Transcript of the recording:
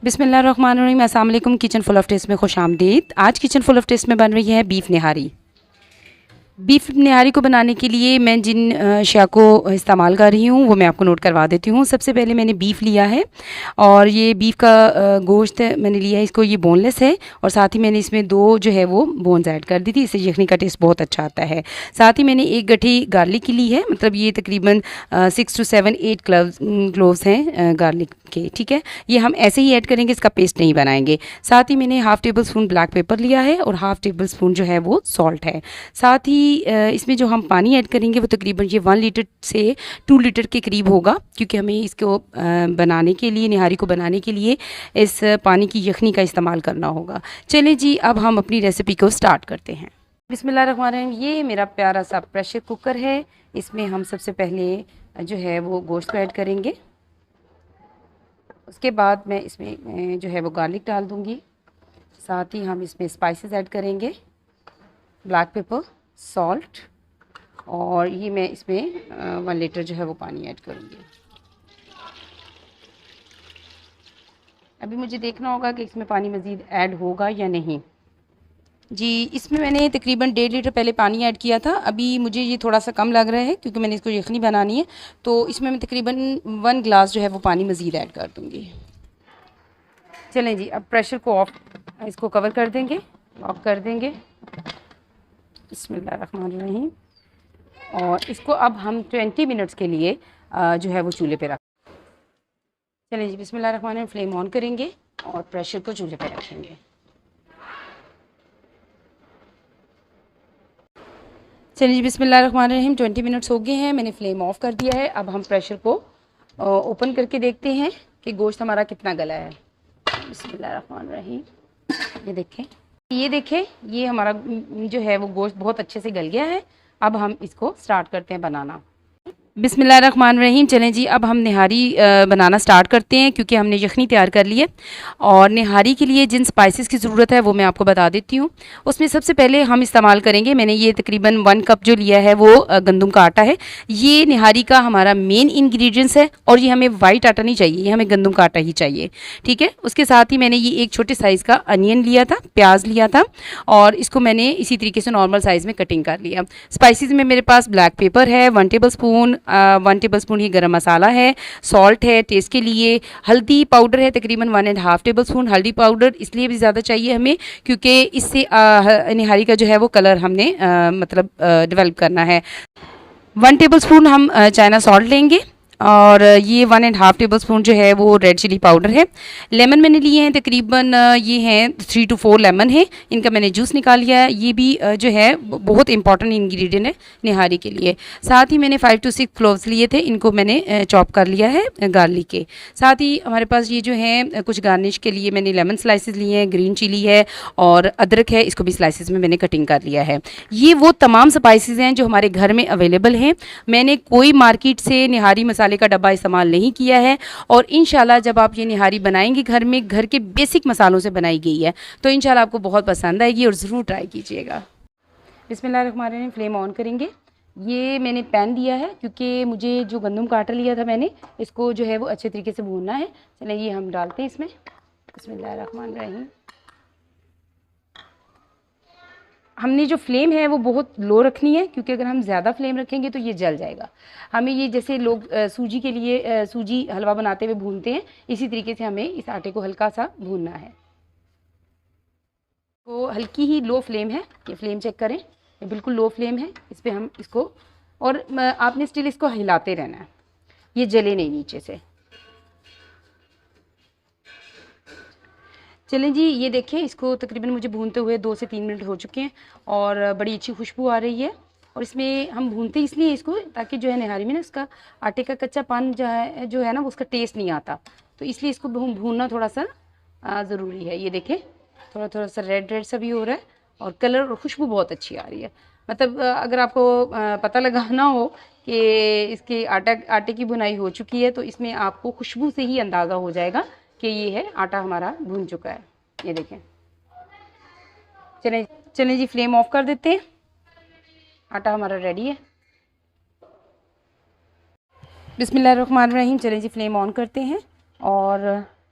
बिस्मिल्लाहिर्रहमानिर्रहीम। अस्सलाम वालेकुम। किचन फुल ऑफ टेस्ट में खुश आमदीद। आज किचन फुल ऑफ टेस्ट में बन रही है बीफ निहारी। बीफ निहारी को बनाने के लिए मैं जिन अशिया को इस्तेमाल कर रही हूँ वो मैं आपको नोट करवा देती हूँ। सबसे पहले मैंने बीफ लिया है और ये बीफ का गोश्त मैंने लिया है, इसको ये बोनलेस है और साथ ही मैंने इसमें 2 जो है वो बोन्स ऐड कर दी थी, इससे यखनी का टेस्ट बहुत अच्छा आता है। साथ ही मैंने 1 गठी गार्लिक की ली है, मतलब ये तकरीबन 6 to 7 8 क्लोव्स हैं गार्लिक के, ठीक है। ये हम ऐसे ही ऐड करेंगे, इसका पेस्ट नहीं बनाएंगे। साथ ही मैंने half table spoon black pepper लिया है और हाफ़ टेबल स्पून जो है वो सॉल्ट है। साथ ही इसमें जो हम पानी ऐड करेंगे वो तकरीबन ये 1 लीटर से 2 लीटर के करीब होगा, क्योंकि हमें इसको बनाने के लिए, निहारी को बनाने के लिए इस पानी की यखनी का इस्तेमाल करना होगा। चलें जी, अब हम अपनी रेसिपी को स्टार्ट करते हैं। बिस्मिल्लाहिर्रहमानिर्रहीम। ये मेरा प्यारा सा प्रेशर कुकर है, इसमें हम सबसे पहले जो है वो गोश्त को ऐड करेंगे। उसके बाद मैं इसमें जो है वो गार्लिक डाल दूँगी। साथ ही हम इसमें स्पाइसेस ऐड करेंगे, ब्लैक पेपर, सॉल्ट, और ये मैं इसमें 1 लीटर जो है वो पानी ऐड करूँगी। अभी मुझे देखना होगा कि इसमें पानी मज़ीद ऐड होगा या नहीं। जी, इसमें मैंने तकरीबन 1.5 लीटर पहले पानी ऐड किया था। अभी मुझे ये थोड़ा सा कम लग रहा है क्योंकि मैंने इसको यखनी बनानी है, तो इसमें मैं तकरीबन 1 गिलास जो है वो पानी मज़ीद ऐड कर दूँगी। चलें जी, अब प्रेशर को ऑफ, इसको कवर कर देंगे, ऑफ कर देंगे। बिस्मिल्लाहिर्रहमानिर्रहीम। और इसको अब हम 20 मिनट्स के लिए जो है वो चूल्हे पे रख। चलें जी, बिस्मिल्लाहिर्रहमानिर्रहीम। फ्लेम ऑन करेंगे और प्रेशर को चूल्हे पे रखेंगे। चलिए जी, बिस्मिल्लाहिर्रहमानिर्रहीम। 20 मिनट्स हो गए हैं, मैंने फ्लेम ऑफ कर दिया है। अब हम प्रेशर को ओपन करके देखते हैं कि गोश्त हमारा कितना गला है। बिस्मिल्लाहिर्रहमानिर्रहीम। ये देखें, ये हमारा जो है वो गोश्त बहुत अच्छे से गल गया है। अब हम इसको स्टार्ट करते हैं बनाना। बिस्मिल्लाहिर्रहमानिर्रहीम। चलें जी, अब हम निहारी बनाना स्टार्ट करते हैं, क्योंकि हमने यखनी तैयार कर ली है। और निहारी के लिए जिन स्पाइसेस की ज़रूरत है वो मैं आपको बता देती हूँ। उसमें सबसे पहले हम इस्तेमाल करेंगे, मैंने ये तकरीबन 1 कप जो लिया है वो गंदम का आटा है। ये निहारी का हमारा मेन इंग्रेडिएंट्स है और ये हमें वाइट आटा नहीं चाहिए, ये हमें गंदम का आटा ही चाहिए, ठीक है। उसके साथ ही मैंने ये एक छोटे साइज़ का अनियन लिया था, प्याज लिया था, और इसको मैंने इसी तरीके से नॉर्मल साइज़ में कटिंग कर लिया। स्पाइसेस में मेरे पास ब्लैक पेपर है 1 टेबल स्पून, 1 टेबल स्पून ही गरम मसाला है, सॉल्ट है टेस्ट के लिए, हल्दी पाउडर है तकरीबन 1.5 टेबल स्पून। हल्दी पाउडर इसलिए भी ज़्यादा चाहिए हमें क्योंकि इससे निहारी का जो है वो कलर हमने मतलब डेवलप करना है। 1 टेबल स्पून हम चाइना सॉल्ट लेंगे और ये 1.5 टेबल स्पून जो है वो रेड चिली पाउडर है। लेमन मैंने लिए हैं तकरीबन ये हैं 3 to 4 लेमन है, इनका मैंने जूस निकाल लिया है। ये भी जो है बहुत इंपॉर्टेंट इंग्रेडिएंट है निहारी के लिए। साथ ही मैंने 5 to 6 क्लोव्स लिए थे, इनको मैंने चॉप कर लिया है गार्लिक के। साथ ही हमारे पास ये जो है कुछ गार्निश के लिए मैंने लेमन स्लाइसेस लिए हैं, ग्रीन चिली है और अदरक है, इसको भी स्लाइसेस में मैंने कटिंग कर लिया है। ये वो तमाम स्पाइसेस हैं जो हमारे घर में अवेलेबल हैं। मैंने कोई मार्केट से निहारी मसाले का डब्बा इस्तेमाल नहीं किया है और इंशाल्लाह जब आप ये निहारी बनाएंगे घर में, घर के बेसिक मसालों से बनाई गई है, तो इंशाल्लाह आपको बहुत पसंद आएगी और ज़रूर ट्राई कीजिएगा। बिस्मिल्लाहिर्रहमानिर्रहीम। फ्लेम ऑन करेंगे। ये मैंने पैन लिया है क्योंकि मुझे जो गंदम का आटा लिया था मैंने, इसको जो है वो अच्छे तरीके से भूनना है। चलें ये हम डालते हैं इसमें। बिस्मिल्लाहिर्रहमानिर्रहीम। हमने जो फ्लेम है वो बहुत लो रखनी है, क्योंकि अगर हम ज़्यादा फ्लेम रखेंगे तो ये जल जाएगा। हमें ये जैसे लोग सूजी के लिए सूजी हलवा बनाते हुए भूनते हैं, इसी तरीके से हमें इस आटे को हल्का सा भूनना है। तो हल्की ही लो फ्लेम है, ये फ्लेम चेक करें, ये बिल्कुल लो फ्लेम है। इस पर हम इसको, और आपने स्टिल इसको हिलाते रहना है, ये जले नहीं नीचे से। चलें जी, ये देखें, इसको तकरीबन मुझे भूनते हुए 2 से 3 मिनट हो चुके हैं और बड़ी अच्छी खुशबू आ रही है। और इसमें हम भूनते इसलिए इसको ताकि जो है निहारी में ना इसका आटे का कच्चापन जो है ना वो उसका टेस्ट नहीं आता, तो इसलिए इसको भूनना थोड़ा सा ज़रूरी है। ये देखें, थोड़ा थोड़ा सा रेड रेड सा भी हो रहा है और कलर और खुशबू बहुत अच्छी आ रही है। मतलब अगर आपको पता लगाना हो कि इसके आटे की भुनाई हो चुकी है, तो इसमें आपको खुशबू से ही अंदाज़ा हो जाएगा कि ये है आटा हमारा भून चुका है। ये देखें। चलें चलें जी, फ्लेम ऑफ कर देते हैं। आटा हमारा रेडी है। बिस्मिल्लाहिर्रहमानिर्रहीम। चलें जी, फ्लेम ऑन करते हैं और